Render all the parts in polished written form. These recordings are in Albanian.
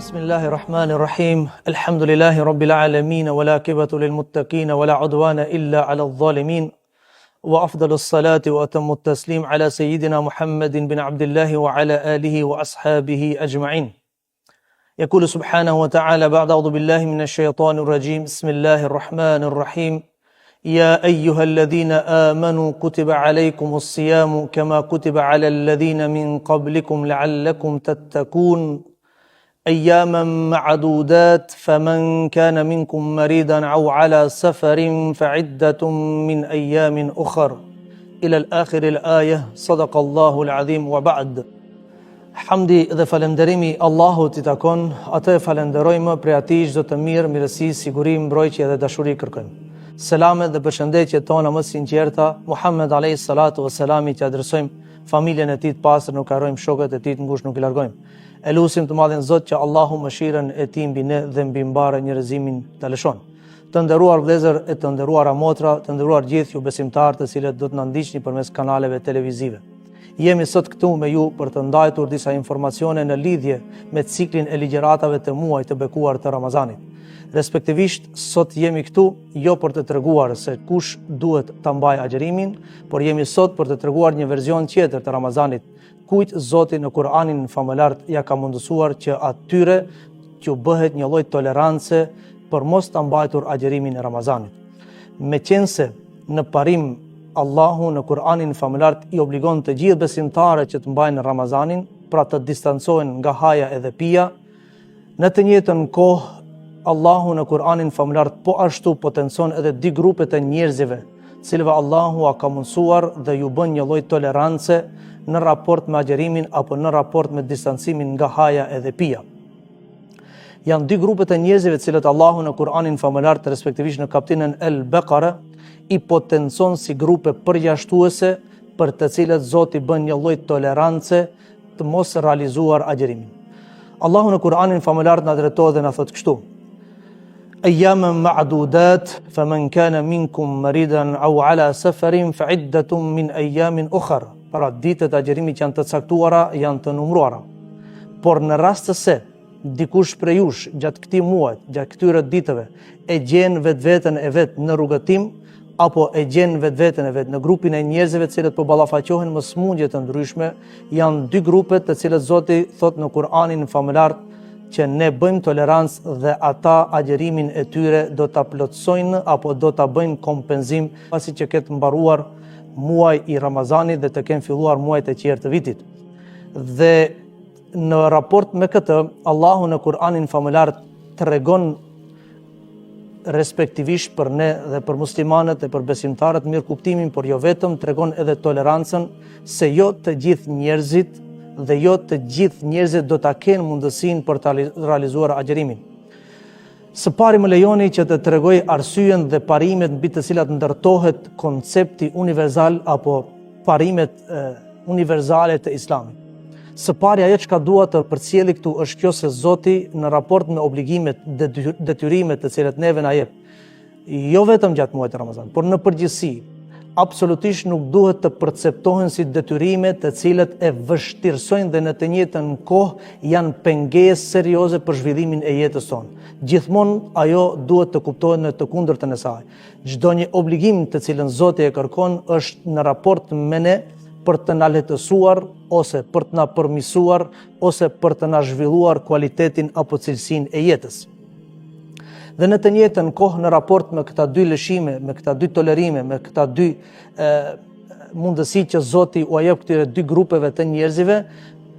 Bismillahirrahmanirrahim. Alhamdulillahi rabbil alamin wa la aqibatu lil muttaqin wa la udwana illa ala adh-dhalimin. Wa afdalus salati wa atammut taslim ala sayyidina Muhammadin bin Abdullah wa ala alihi wa ashabihi ajma'in. يقول سبحانه وتعالى بعد أعوذ بالله من الشيطان الرجيم بسم الله الرحمن الرحيم يا أيها الذين آمنوا كتب عليكم الصيام كما كتب على الذين من قبلكم لعلكم تتقون أياما معدودات فمن كان منكم مريضا أو على سفر فعدة من أيام أخر إلى الآخر الآية صدق الله العظيم وبعد. Hamdi dhe falenderimi Allahut i takon, atë falenderojmë për atij çdo të mirë, mirësi, siguri, mbrojtje dhe dashuri kërkojmë. Selamet dhe përshëndetjet tona më të sinqerta, Muhammed alayhi salatu wassalam, i adresojmë familjen e tij të pastër, nuk harrojmë shokët e tij të ngushtë, nuk i largojmë. Elusim të madhin Zot që Allahu mëshirën e tij mbi ne dhe mbi mbarë njerëzimin ta lëshon. Të nderuar vëllezër e të nderuara motra, të nderuar gjithë ju besimtarë të cilët do të na ndiqni përmes kanaleve televizive. Jemi sot këtu me ju për të ndajtur disa informacione në lidhje me ciklin e ligjëratave të muajit të bekuar të Ramazanit. Respektivisht, sot jemi këtu jo për të treguar se kush duhet ta mbajë agjërimin, por jemi sot për të treguar një version tjetër të Ramazanit, kujt Zoti në Kur'anin famëlart ja ka mundësuar që atyre që bëhet një lloj tolerance për mos ta mbajtur agjërimin e Ramazanit. Meqense në parim Allahu në Kur'anin famëlart i obligon të gjithë besimtarët që të mbajnë Ramazanin, pra të distancohen nga haja edhe pija. Në të njëjtën kohë, Allahu në Kur'anin famëlart po ashtu potencon edhe dy grupe të njerëzive, cilëve Allahu a ka mundsuar dhe ju bën një lloj tolerance në raport me agjërimin apo në raport me distancimin nga haja edhe pija. Janë dy grupe të njerëzive të cilët Allahu në Kur'anin famëlart, respektivisht në kapitullin El-Baqara, i potencon si grupe përjashtuese për të cilët Zoti bën një lloj tolerance të mos realizuar agjërimin. Allahu në Kur'anin famëlart na drejtohet dhe na thotë kështu: Ayyaman ma'dudat faman kana minkum maridan aw ala safarin fa'iddatun min ayamin ukhra. Para ditët e agjërimit janë të caktuara, janë të numëruara. Por në rast se dikush prej jush gjatë këtij muajit, gjatë këtyre ditëve, e gjen vetveten e vet në rrugëtim, apo e gjen vetveten e vet në grupin e njerëzve të cilët po ballafaqohen me smundje të ndryshme, janë dy grupe të cilët Zoti thot në Kur'anin famëlart që ne bëjmë tolerancë dhe ata agjërimin e tyre do ta plotësojnë apo do ta bëjnë kompenzim pasi që ketë mbaruar muaji i Ramazanit dhe të kenë filluar muajt e tjerë të vitit. Dhe në raport me këtë, Allahu në Kur'anin famëlart tregon respektivisht për ne dhe për muslimanët e për besimtarët mirë kuptimin, por jo vetëm, tregon edhe tolerancën se jo të gjithë njerëzit dhe jo të gjithë njerëzit do ta kenë mundësinë për të realizuar agjërimin. Së pari më lejoni që të tregoj arsyen dhe parimet mbi të cilat ndërtohet koncepti universal apo parimet universale të Islamit. Së pari ajo që ka dua të përcjelli këtu është kjo se Zoti në raport me obligimet dhe detyrimet të cilat neve na jep, jo vetëm gjatë muajit të Ramazanit, por në përgjithësi, absolutisht nuk duhet të perceptohen si detyrime të cilat e vështirësojnë dhe në të njëjtën kohë janë pengesë serioze për zhvillimin e jetës tonë. Gjithmonë ajo duhet të kuptohet në të kundërtën e saj. Çdo një obligim të cilën Zoti e kërkon është në raport me ne për të na lehtësuar ose për të na përmirësuar ose për të na zhvilluar cilëtetin apo cilësinë e jetës. Dhe në të njëjtën kohë në raport me këta dy lëshime, me këta dy tolerime, me këta dy mundësi që Zoti u jep këtyre dy grupeve të njerëzive,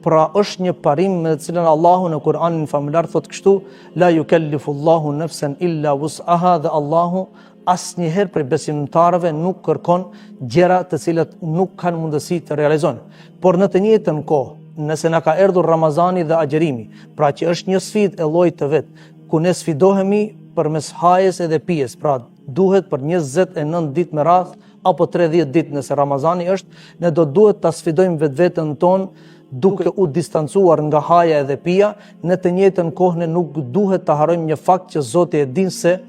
pra është një parim me të cilën Allahu në Kur'anin famëlar thotë kështu: La yukellifullahu nafsan illa wus'aha, dhe Allahu asnjëherë për besimtarëve nuk kërkon gjëra të cilat nuk kanë mundësi të realizojnë. Por në të njëjtën kohë, nëse na ka erdhur Ramazani dhe agjërimi, pra që është një sfidë e llojit të vet, ku ne sfidohemi përmes hajes edhe pijes, pra duhet për 29 ditë me radhë apo 30 ditë nëse Ramazani është, ne do duhet ta sfidojmë vetveten tonë duke u distancuar nga haja edhe pija. Në të njëjtën kohë ne nuk duhet ta harrojmë një fakt që Zoti e din se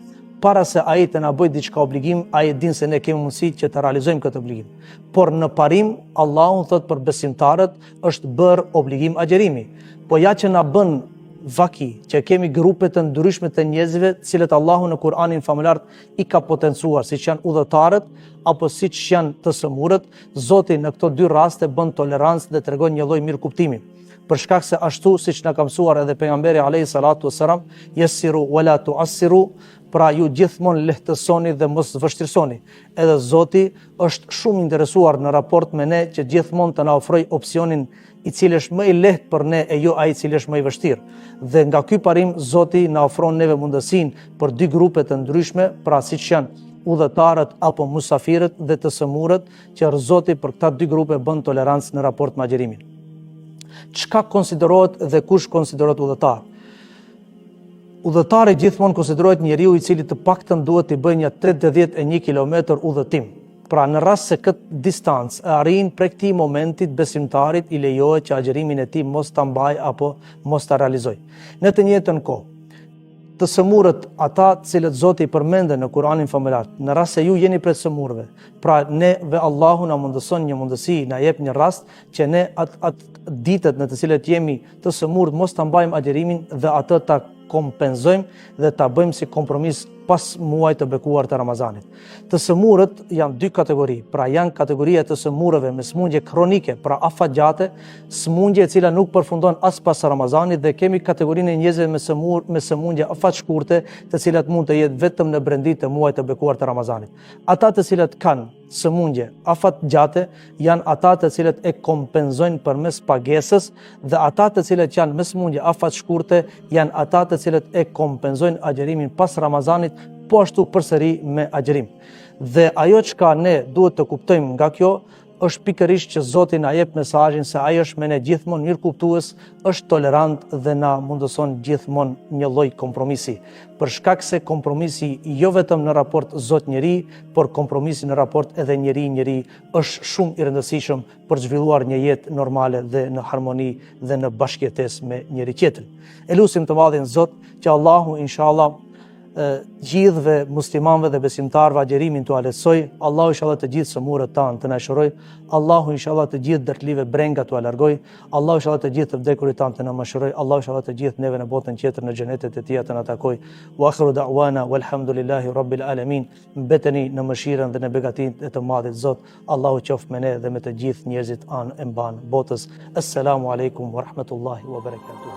para se ai të na bëjë diçka obligim, ai e din se ne kemi mundësi që të realizojmë këtë obligim. Por në parim, Allahu thot për besimtarët është bërë obligim agjërimi. Po ja që na bën vaki, që kemi grupe të ndryshme të njerëzve, të cilët Allahu në Kur'anin famullar i ka potencuar, siç janë udhëtarët apo siç janë të sëmurët. Zoti në këto dy raste bën tolerancë dhe tregon një lloj mirëkuptimi. Për shkak se ashtu siç na ka mësuar edhe pejgamberi alayhi salatu wasalam, yassiru wala tu'assiru, pra ju gjithmonë lehtësoni dhe mos vështirësoni. Edhe Zoti është shumë interesuar në raport me ne që gjithmonë të na ofrojë opsionin i cili është më i lehtë për ne e jo ai i cili është më i vështirë. Dhe nga ky parim Zoti na ofron neve mundësinë për dy grupe të ndryshme, pra siç janë udhëtarët apo musafirët dhe të sëmurët, që Zoti për këta dy grupe bën tolerancë në raport me agjerimin. Çka konsiderohet dhe kush konsiderohet udhëtar? Udhëtari gjithmonë konsiderohet njeriu i cili të paktën duhet të bëjë një 81 kilometër udhëtim. Pra në rast se këtë distancë e arrin prej këtij momentit, besimtarit i lejohet që agjerimin e tij mos ta mbajë apo mos ta realizojë. Në të njëjtën kohë, të sëmurët, ata të cilët Zoti i përmendën në Kur'anin famullar, në rast se ju jeni prej sëmurëve, pra neve Allahu na mundëson një mundësi, na jep një rast që ne atë ditët në të cilët jemi të sëmurët mos ta mbajmë agjerimin dhe atë ta kompenzojmë dhe ta bëjmë si kompromis pas muajit të bekuar të Ramazanit. Të sëmurët janë dy kategori, pra janë kategoria të sëmurëve me sëmundje kronike, pra afatgjate, sëmundje e cila nuk përfundon as pas Ramazanit, dhe kemi kategorinë e njerëzve me sëmundje afatshkurte, të cilat mund të jetë vetëm në brendit të muajit të bekuar të Ramazanit. Ata të cilët kanë sëmundje afatgjate janë ata të cilët e kompenzojnë përmes pagesës, dhe ata të cilët janë me sëmundje afatshkurte janë ata të cilët e kompenzojnë agjerimin pas Ramazanit, po ashtu përsëri me agjerim. Dhe ajo çka ne duhet të kuptojmë nga kjo është pikërisht që Zoti na jep mesazhin se ai është me ne gjithmonë mirëkuptues, është tolerant dhe na mundëson gjithmonë një lloj kompromisi. Për shkak se kompromisi jo vetëm në raport Zot-njeri, por kompromisi në raport edhe njeri-njeri është shumë i rëndësishëm për zhvilluar një jetë normale dhe në harmoni dhe në bashkëjetesë me njëri tjetrin. Elusim të madhin Zot që Allahu inshallah gjithëve muslimanëve dhe besimtarëve agjerimin të alesoj. Allahu inshallah të gjithë sëmurët tanë të na shëroj. Allahu inshallah të gjithë dërtlive brenga të alargoj. Allahu inshallah të gjithë të vdekurit tanë të na mëshiroj. Allahu inshallah të gjithë neve në botën tjetër në xhenetet e tij të na takoj. Wa akhiru da'wana walhamdulillahi rabbil alamin. Mbeteni në mëshirën dhe në begatinë e të madhit Zot. Allahu qoftë me ne dhe me të gjithë njerëzit anë e mban botës. Assalamu alaikum wa rahmatullahi wa barakatuh.